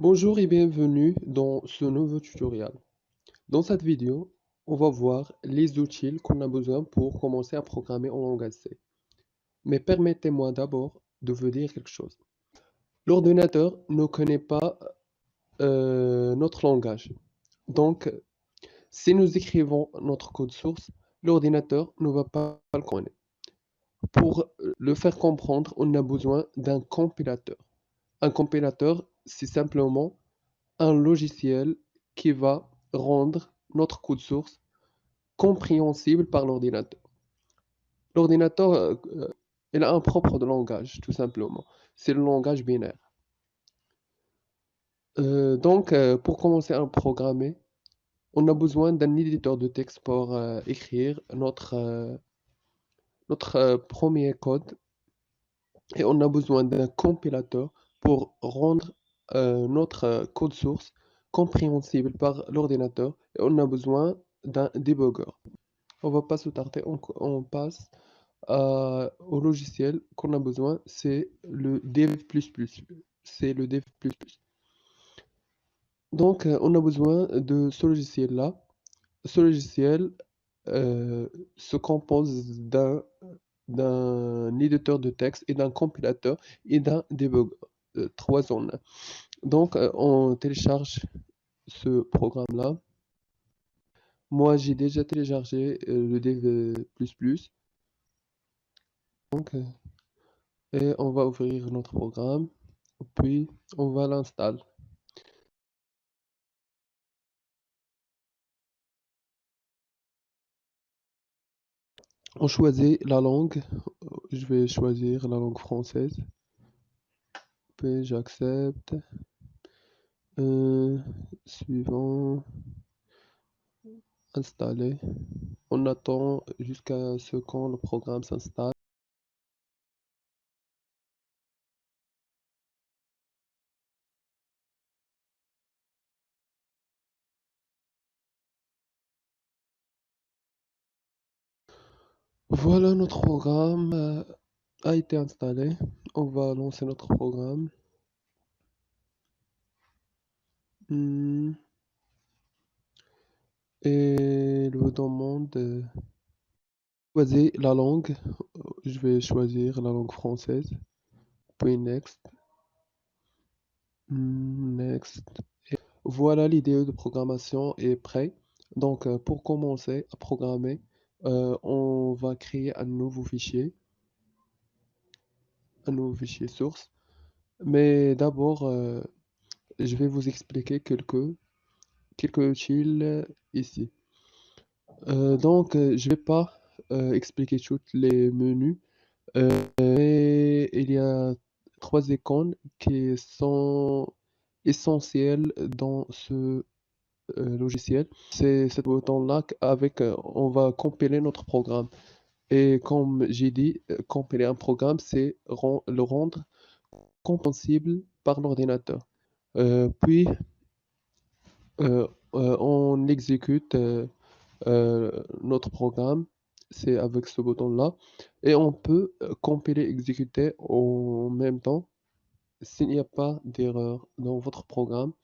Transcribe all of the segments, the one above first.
Bonjour et bienvenue dans ce nouveau tutoriel. Dans cette vidéo, on va voir les outils qu'on a besoin pour commencer à programmer en langage C. Mais permettez-moi d'abord de vous dire quelque chose. L'ordinateur ne connaît pas notre langage. Donc, si nous écrivons notre code source, l'ordinateur ne va pas le connaître. Pour le faire comprendre, on a besoin d'un compilateur. Un compilateur, c'est simplement un logiciel qui va rendre notre code source compréhensible par l'ordinateur. L'ordinateur, il a un propre de langage, tout simplement. C'est le langage binaire. Pour commencer à programmer, on a besoin d'un éditeur de texte pour écrire notre premier code et on a besoin d'un compilateur pour rendre notre code source compréhensible par l'ordinateur et on a besoin d'un debugger. On va pas se tarder, on passe au logiciel qu'on a besoin, c'est le dev++. C'est le dev++. On a besoin de ce logiciel-là. Ce logiciel se compose d'un éditeur de texte et d'un compilateur et d'un debugger. Trois en un. On télécharge ce programme-là. Moi, j'ai déjà téléchargé le dev++. Donc, euh, et on va ouvrir notre programme, puis on va l'installer. On choisit la langue, je vais choisir la langue française, puis j'accepte. Euh, Suivant, installer. On attend jusqu'à ce quand le programme s'installe. Voilà, notre programme a été installé. On va lancer notre programme. Hmm, Et il vous demande choisir la langue. Je vais choisir la langue française. Puis next. Next. Voilà, l'idée de programmation est prête. Pour commencer à programmer, on va créer un nouveau fichier source. Mais d'abord, je vais vous expliquer quelques utiles ici. Je vais pas expliquer tous les menus, mais il y a trois icônes qui sont essentielles dans ce logiciel. C'est ce bouton-là avec, on va compiler notre programme. Et comme j'ai dit, compiler un programme, c'est le rendre compréhensible par l'ordinateur. Puis, on exécute notre programme, c'est avec ce bouton-là. Et on peut compiler, exécuter en même temps s'il n'y a pas d'erreur dans votre programme.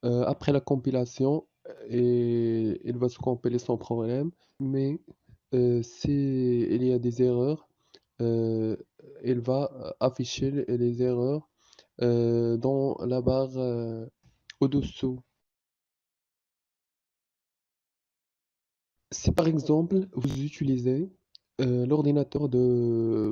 Après la compilation, et il va se compiler sans problème. Mais si il y a des erreurs, euh, il va afficher les erreurs dans la barre au-dessous. Si par exemple vous utilisez l'ordinateur de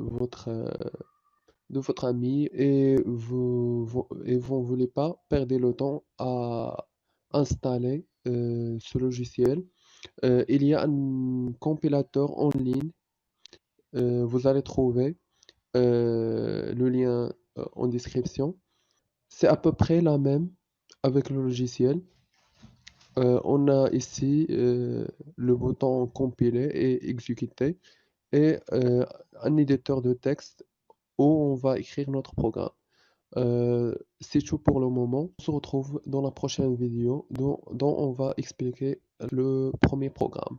votre ami et vous ne voulez pas perdre le temps à installer ce logiciel, il y a un compilateur en ligne. Vous allez trouver le lien en description. C'est à peu près la même avec le logiciel. On a ici le bouton compiler et exécuter et un éditeur de texte où on va écrire notre programme. C'est tout pour le moment. On se retrouve dans la prochaine vidéo dont on va expliquer le premier programme.